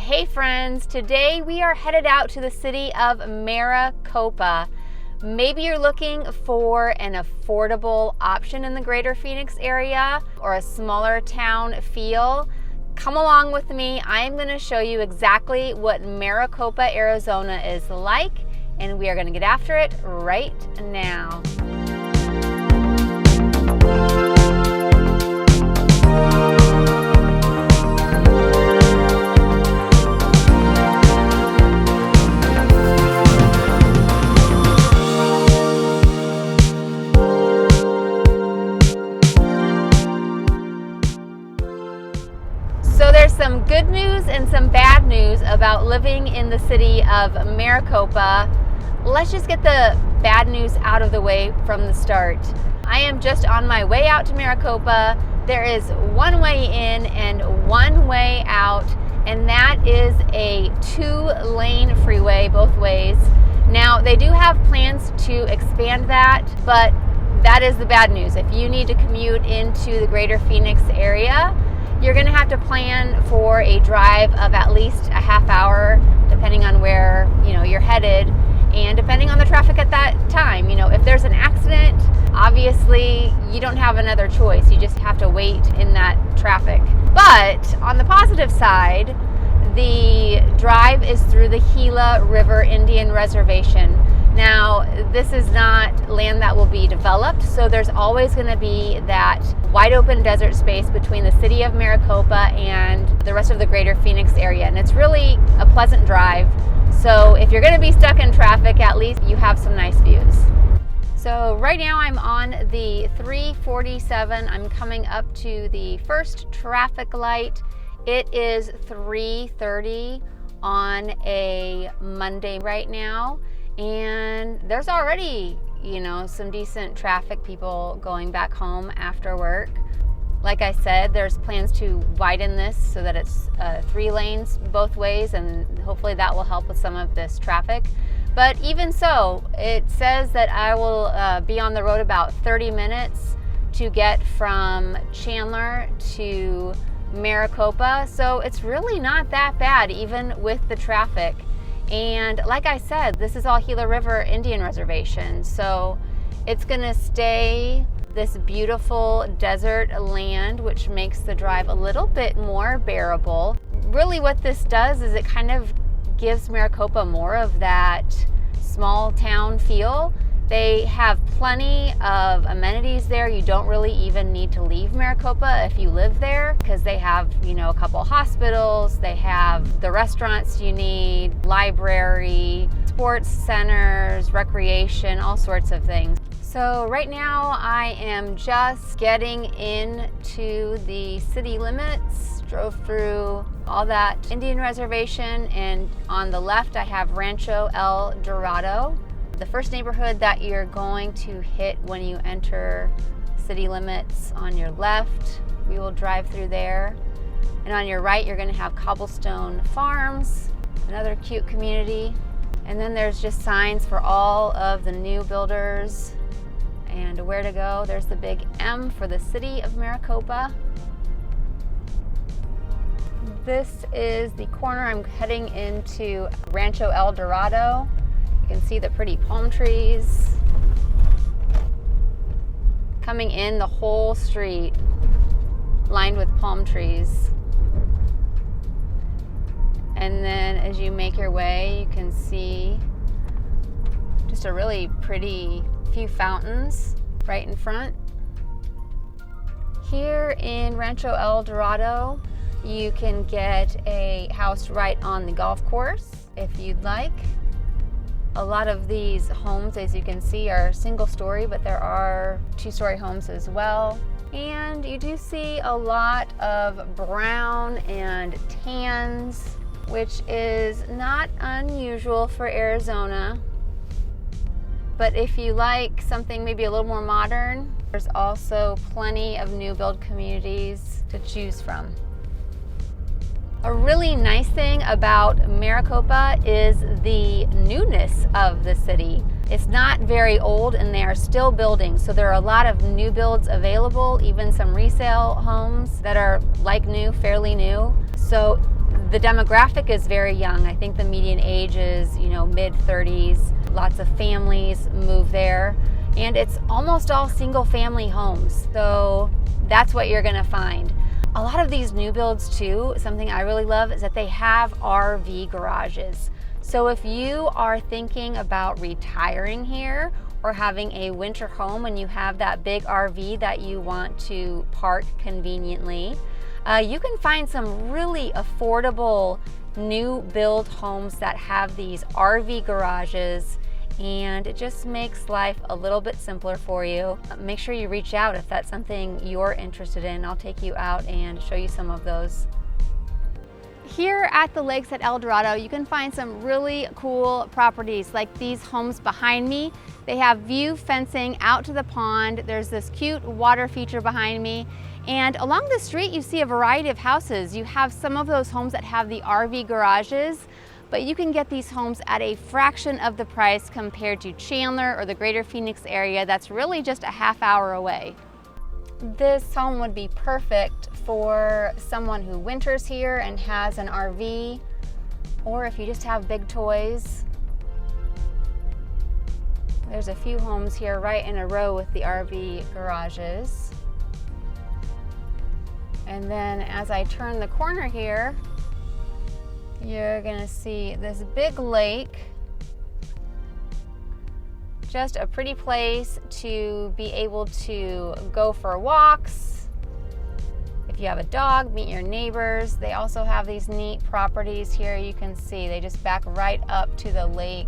Hey friends, today we are headed out to the city of Maricopa. Maybe you're looking for an affordable option in the greater Phoenix area or a smaller town feel. Come along with me. I'm going to show you exactly what Maricopa, Arizona is like, and we are going to get after it right now. So there's some good news and some bad news about living in the city of Maricopa. Let's just get the bad news out of the way from the start. I am just on my way out to Maricopa. There is one way in and one way out, and that is a 2-lane freeway both ways. Now, they do have plans to expand that, but that is the bad news. If you need to commute into the greater Phoenix area, you're going to have to plan for a drive of at least a half hour, depending on where you're headed, and depending on the traffic at that time. If there's an accident, obviously you don't have another choice. You just have to wait in that traffic. But on the positive side, the drive is through the Gila River Indian Reservation. Now, this is not land that will be developed, so there's always going to be that wide open desert space between the city of Maricopa and the rest of the greater Phoenix area, and it's really a pleasant drive. So if you're going to be stuck in traffic, at least you have some nice views. So right now I'm on the 347. I'm coming up to the first traffic light. It is 3:30 on a Monday right now, and there's already some decent traffic, people going back home after work. Like I said, there's plans to widen this so that it's 3 lanes both ways, and hopefully that will help with some of this traffic. But even so, it says that I will be on the road about 30 minutes to get from Chandler to Maricopa, so it's really not that bad even with the traffic. And like I said, this is all Gila River Indian Reservation, so it's gonna stay this beautiful desert land, which makes the drive a little bit more bearable. Really what this does is it kind of gives Maricopa more of that small town feel. They have plenty of amenities there. You don't really even need to leave Maricopa if you live there, because they have, a couple hospitals, they have the restaurants you need, library, sports centers, recreation, all sorts of things. So right now I am just getting into the city limits, drove through all that Indian reservation, and on the left I have Rancho El Dorado. The first neighborhood that you're going to hit when you enter city limits on your left, we will drive through there. And on your right, you're going to have Cobblestone Farms, another cute community. And then there's just signs for all of the new builders and where to go. There's the big M for the city of Maricopa. This is the corner. I'm heading into Rancho El Dorado. You can see the pretty palm trees coming in the whole street, lined with palm trees. And then as you make your way, you can see just a really pretty few fountains right in front. Here in Rancho El Dorado, you can get a house right on the golf course if you'd like. A lot of these homes, as you can see, are single story, but there are 2-story homes as well. And you do see a lot of brown and tans, which is not unusual for Arizona. But if you like something maybe a little more modern, there's also plenty of new build communities to choose from. A really nice thing about Maricopa is the newness of the city. It's not very old and they are still building, so there are a lot of new builds available, even some resale homes that are like new, fairly new. So The demographic is very young. I think the median age is, mid-30s. Lots of families move there, and it's almost all single-family homes. So that's what you're gonna find. A lot of these new builds too, something I really love is that they have RV garages. So if you are thinking about retiring here or having a winter home and you have that big RV that you want to park conveniently, you can find some really affordable new build homes that have these RV garages, and it just makes life a little bit simpler for you. Make sure you reach out if that's something you're interested in. I'll take you out and show you some of those. Here at the lakes at El Dorado, you can find some really cool properties like these homes behind me. They have view fencing out to the pond. There's this cute water feature behind me. And along the street, you see a variety of houses. You have some of those homes that have the RV garages, but you can get these homes at a fraction of the price compared to Chandler or the greater Phoenix area that's really just a half hour away. This home would be perfect for someone who winters here and has an RV, or if you just have big toys. There's a few homes here right in a row with the RV garages. And then as I turn the corner here, you're gonna see this big lake. Just a pretty place to be able to go for walks. If you have a dog, meet your neighbors. They also have these neat properties here. You can see they just back right up to the lake.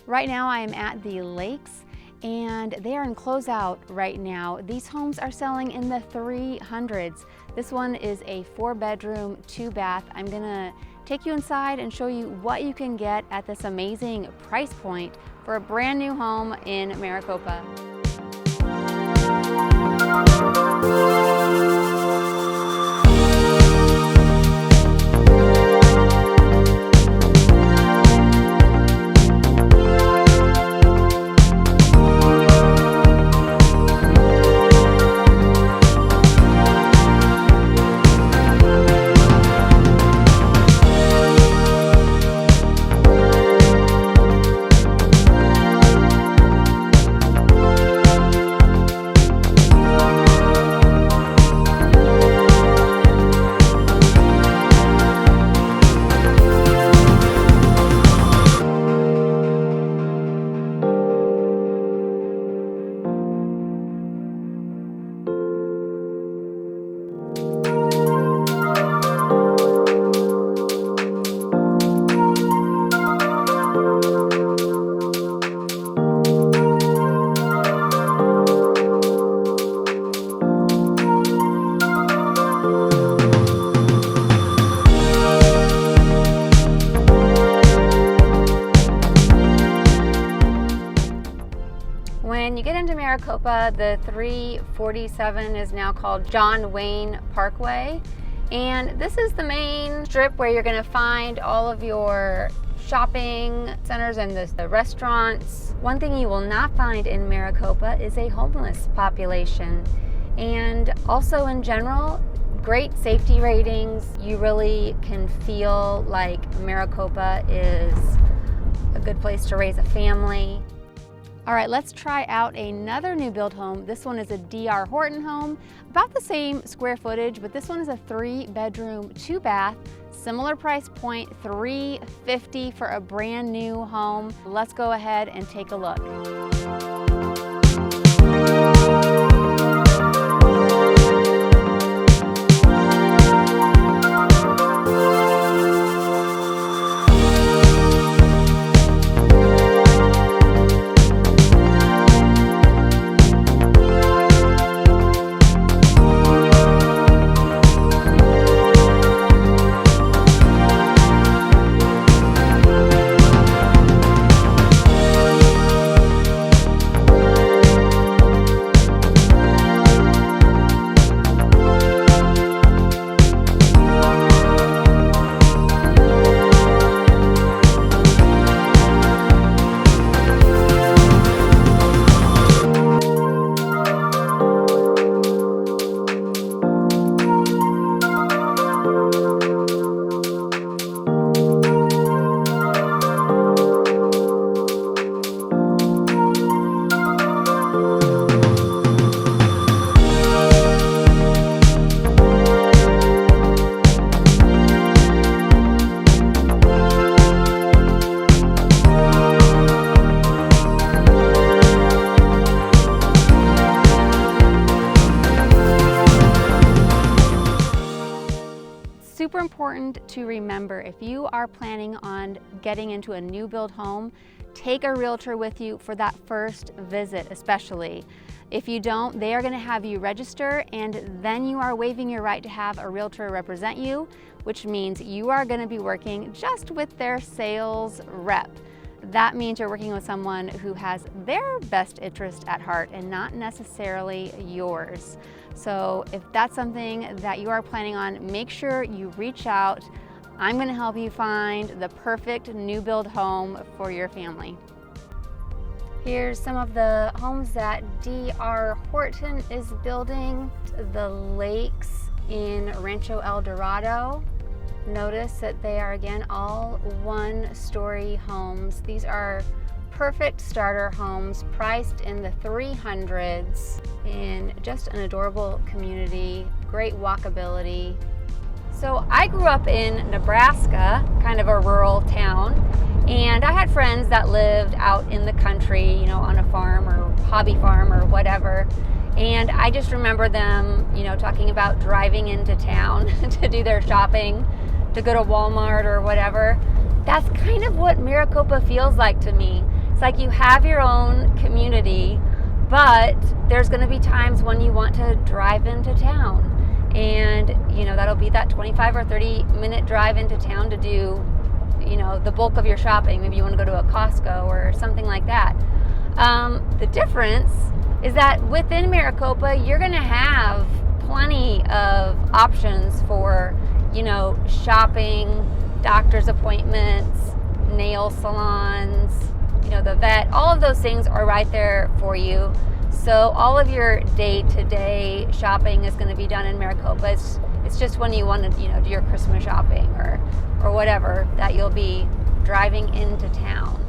Right now I am at the lakes and they are in closeout right now. These homes are selling in the 300s. This one is a 4-bedroom, 2-bath. I'm gonna take you inside and show you what you can get at this amazing price point for a brand new home in Maricopa. When you get into Maricopa, the 347 is now called John Wayne Parkway. And this is the main strip where you're gonna find all of your shopping centers and the restaurants. One thing you will not find in Maricopa is a homeless population. And also in general, great safety ratings. You really can feel like Maricopa is a good place to raise a family. All right, let's try out another new build home. This one is a D.R. Horton home, about the same square footage, but this one is a 3-bedroom, 2-bath, similar price point, $350 for a brand new home. Let's go ahead and take a look. super important to remember, if you are planning on getting into a new build home, take a realtor with you for that first visit especially. If you don't, they are going to have you register, and then you are waiving your right to have a realtor represent you, which means you are going to be working just with their sales rep. That means you're working with someone who has their best interest at heart and not necessarily yours. So if that's something that you are planning on, make sure you reach out. I'm going to help you find the perfect new build home for your family. Here's some of the homes that D.R. Horton is building. The lakes in Rancho El Dorado. Notice that they are again all one-story homes. These are perfect starter homes priced in the 300s in just an adorable community, great walkability. So I grew up in Nebraska, kind of a rural town, and I had friends that lived out in the country, you know, on a farm or hobby farm or whatever. And I just remember them, you know, talking about driving into town to do their shopping, to go to Walmart or whatever. That's kind of what Maricopa feels like to me. It's like you have your own community, but there's going to be times when you want to drive into town. And, you know, that'll be that 25 or 30-minute drive into town to do, you know, the bulk of your shopping. Maybe you want to go to a Costco or something like that. The difference is that within Maricopa, you're going to have plenty of options for, you know, shopping, doctor's appointments, nail salons, you know, the vet. All of those things are right there for you. So all of your day-to-day shopping is going to be done in Maricopa. It's just when you want to, you know, do your Christmas shopping or whatever that you'll be driving into town.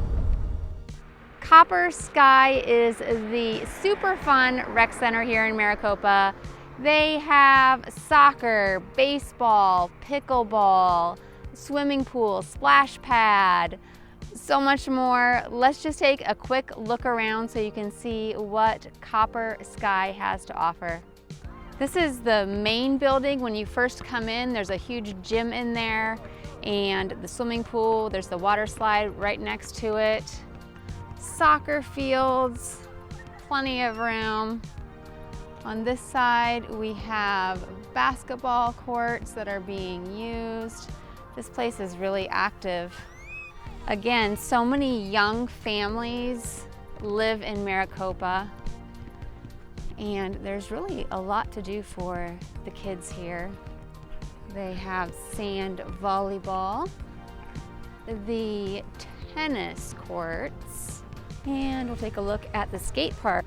Copper Sky is the super fun rec center here in Maricopa. They have soccer, baseball, pickleball, swimming pool, splash pad, so much more. Let's just take a quick look around so you can see what Copper Sky has to offer. This is the main building. When you first come in, there's a huge gym in there and the swimming pool. There's the water slide right next to it. Soccer fields, plenty of room. On this side, we have basketball courts that are being used. This place is really active. Again, so many young families live in Maricopa, and there's really a lot to do for the kids here. They have sand volleyball, the tennis courts, and we'll take a look at the skate park.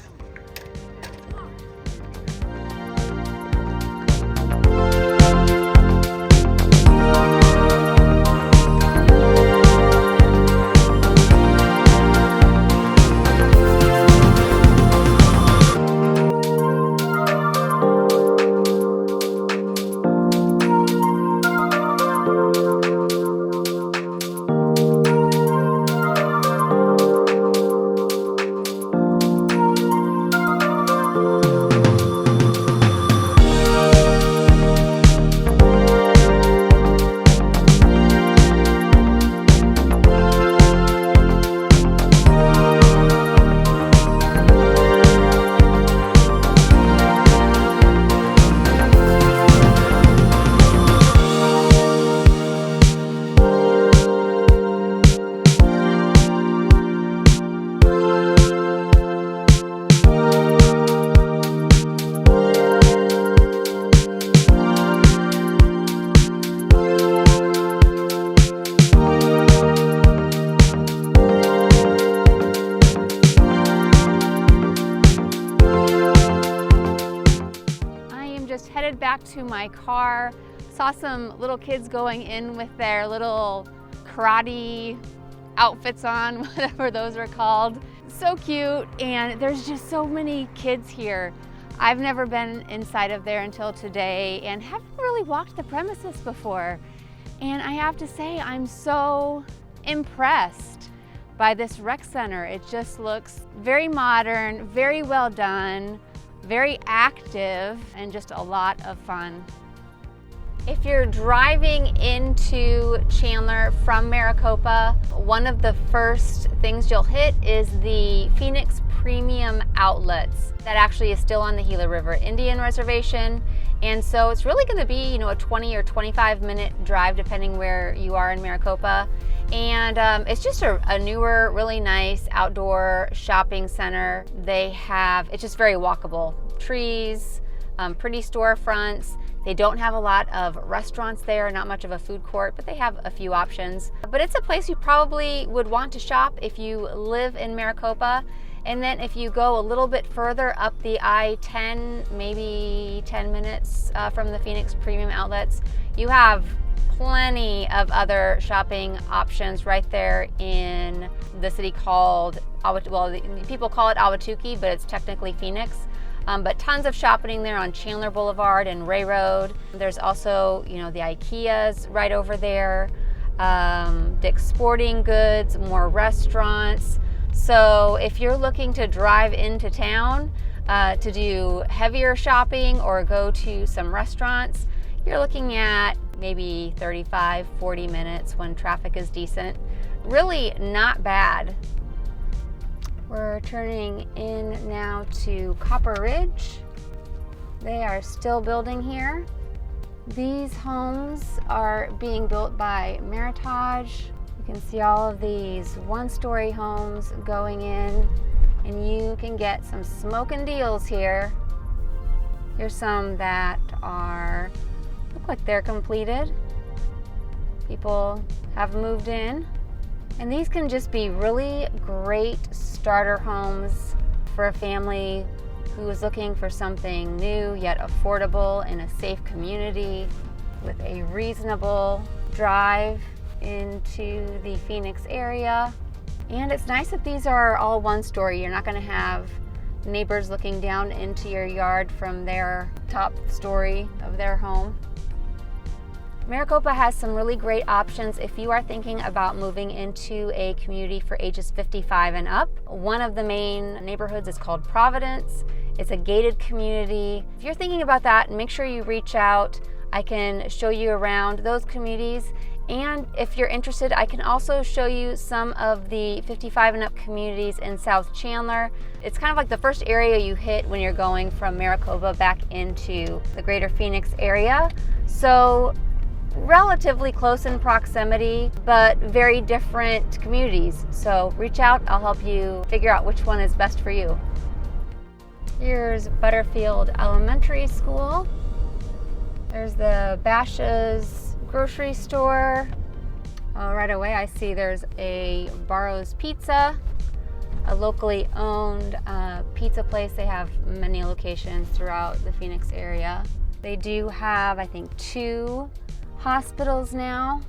Headed back to my car, saw some little kids going in with their little karate outfits on, whatever those are called. So cute, and there's just so many kids here. I've never been inside of there until today and haven't really walked the premises before. And I have to say, I'm so impressed by this rec center. It just looks very modern, very well done, very active, and just a lot of fun. If you're driving into Chandler from Maricopa, one of the first things you'll hit is the Phoenix Premium Outlets. That actually is still on the Gila River Indian Reservation. And so it's really going to be, a 20 or 25 minute drive depending where you are in Maricopa. And it's just a newer, really nice outdoor shopping center. It's just very walkable. Trees, pretty storefronts. They don't have a lot of restaurants there, not much of a food court, but they have a few options. But it's a place you probably would want to shop if you live in Maricopa. And then if you go a little bit further up the I-10, maybe 10 minutes from the Phoenix Premium Outlets, you have plenty of other shopping options right there in the city called, people call it Ahwatukee, but it's technically Phoenix. But tons of shopping there on Chandler Boulevard and Ray Road. There's also, the IKEAs right over there, Dick's Sporting Goods, more restaurants. So if you're looking to drive into town to do heavier shopping or go to some restaurants, you're looking at maybe 35, 40 minutes when traffic is decent. Really not bad. We're turning in now to Copper Ridge. They are still building here. These homes are being built by Meritage. You can see all of these one-story homes going in, and you can get some smoking deals here. Here's some that look like they're completed. People have moved in. And these can just be really great starter homes for a family who is looking for something new yet affordable in a safe community with a reasonable drive into the Phoenix area. And it's nice that these are all one story. You're not going to have neighbors looking down into your yard from their top story of their home. Maricopa has some really great options if you are thinking about moving into a community for ages 55 and up. One of the main neighborhoods is called Providence. It's a gated community. If you're thinking about that, make sure you reach out. I can show you around those communities. And if you're interested, I can also show you some of the 55 and up communities in South Chandler. It's kind of like the first area you hit when you're going from Maricopa back into the greater Phoenix area. So relatively close in proximity, but very different communities. So reach out, I'll help you figure out which one is best for you. Here's Butterfield Elementary School. There's the Bashas' grocery store. Right away I see there's a Barrow's Pizza, a locally owned pizza place. They have many locations throughout the Phoenix area. They do have, I think, 2 hospitals now,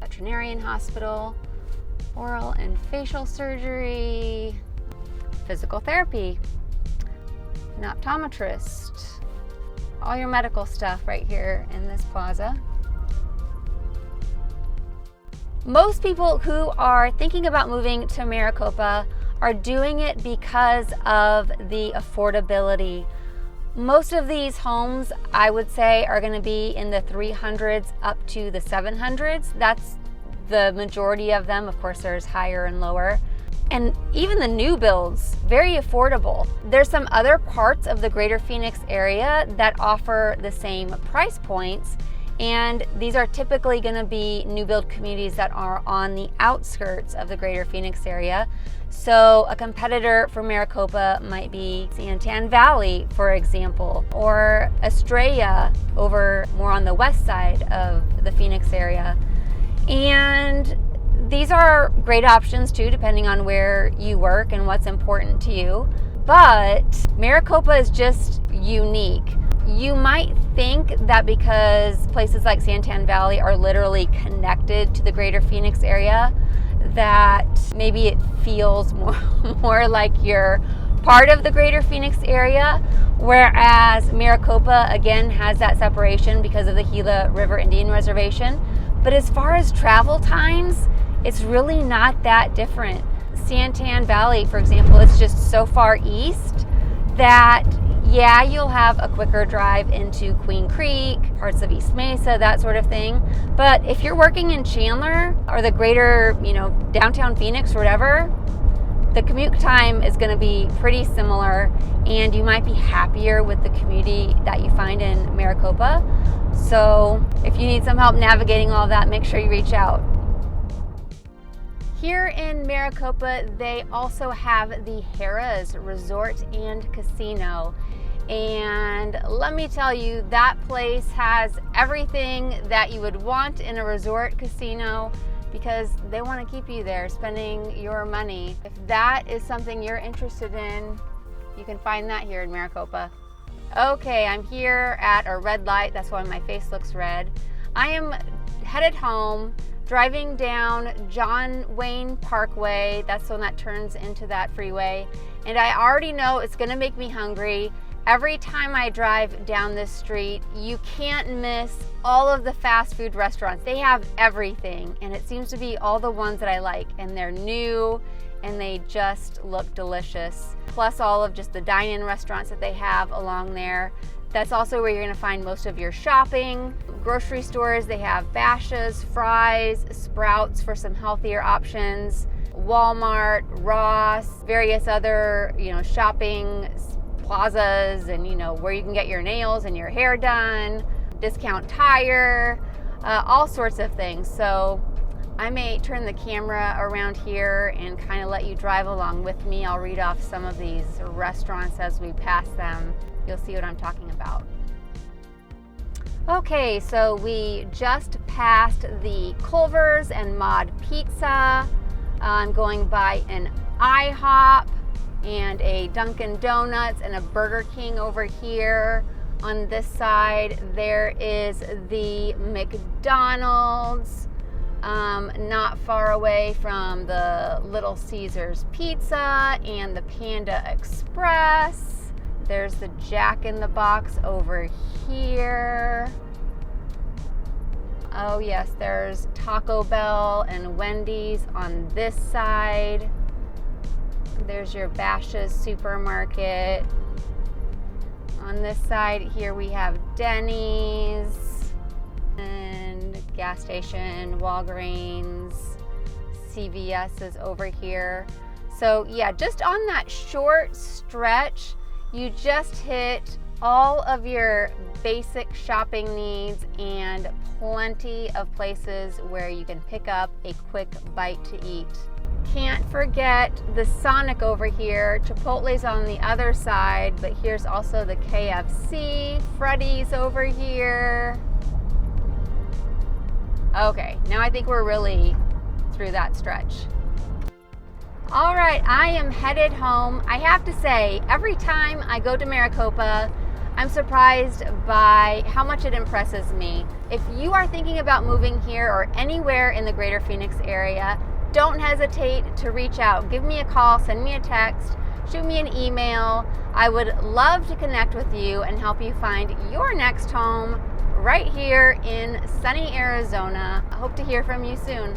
veterinarian hospital, oral and facial surgery, physical therapy, an optometrist, all your medical stuff right here in this plaza. Most people who are thinking about moving to Maricopa are doing it because of the affordability. Most of these homes, I would say, are going to be in the 300s up to the 700s. That's the majority of them. Of course, there's higher and lower. And even the new builds, very affordable. There's some other parts of the greater Phoenix area that offer the same price points. And these are typically going to be new build communities that are on the outskirts of the greater Phoenix area. So a competitor for Maricopa might be Santan Valley, for example, or Estrella over more on the west side of the Phoenix area. And these are great options too, depending on where you work and what's important to you. But Maricopa is just unique. You might think that because places like Santan Valley are literally connected to the greater Phoenix area, that maybe it feels more like you're part of the greater Phoenix area, whereas Maricopa, again, has that separation because of the Gila River Indian Reservation. But as far as travel times, it's really not that different. Santan Valley, for example, it's just so far east that Yeah, you'll have a quicker drive into Queen Creek, parts of East Mesa, that sort of thing. But if you're working in Chandler or the greater, downtown Phoenix or whatever, the commute time is going to be pretty similar, and you might be happier with the community that you find in Maricopa. So if you need some help navigating all of that, make sure you reach out. Here in Maricopa, they also have the Harrah's Resort and Casino. And let me tell you, that place has everything that you would want in a resort casino, because they want to keep you there spending your money. If that is something you're interested in, you can find that here in Maricopa. Okay, I'm here at a red light. That's why my face looks red. I am headed home, driving down John Wayne Parkway. That's the one that turns into that freeway. And I already know it's gonna make me hungry. Every time I drive down this street, you can't miss all of the fast food restaurants. They have everything, and it seems to be all the ones that I like, and they're new, and they just look delicious. Plus all of just the dine-in restaurants that they have along there. That's also where you're gonna find most of your shopping. Grocery stores, they have Bashas', Fry's, Sprouts for some healthier options, Walmart, Ross, various other, shopping plazas, and where you can get your nails and your hair done, Discount Tire, all sorts of things. So I may turn the camera around here and kind of let you drive along with me. I'll read off some of these restaurants as we pass them. You'll see what I'm talking about. Okay, so we just passed the Culver's and Mod Pizza. I'm going by an IHOP and a Dunkin' Donuts and a Burger King over here. On this side, there is the McDonald's, not far away from the Little Caesars Pizza and the Panda Express. There's the Jack in the Box over here. Oh yes, there's Taco Bell and Wendy's on this side. There's your Bashas' supermarket. On this side here we have Denny's and gas station, Walgreens, CVS is over here. So yeah, just on that short stretch, you just hit all of your basic shopping needs and plenty of places where you can pick up a quick bite to eat. Can't forget the Sonic over here. Chipotle's on the other side, but here's also the KFC. Freddy's over here. Okay, now I think we're really through that stretch. All right, I am headed home. I have to say, every time I go to Maricopa, I'm surprised by how much it impresses me. If you are thinking about moving here or anywhere in the greater Phoenix area, don't hesitate to reach out. Give me a call, send me a text, shoot me an email. I would love to connect with you and help you find your next home right here in sunny Arizona. I hope to hear from you soon.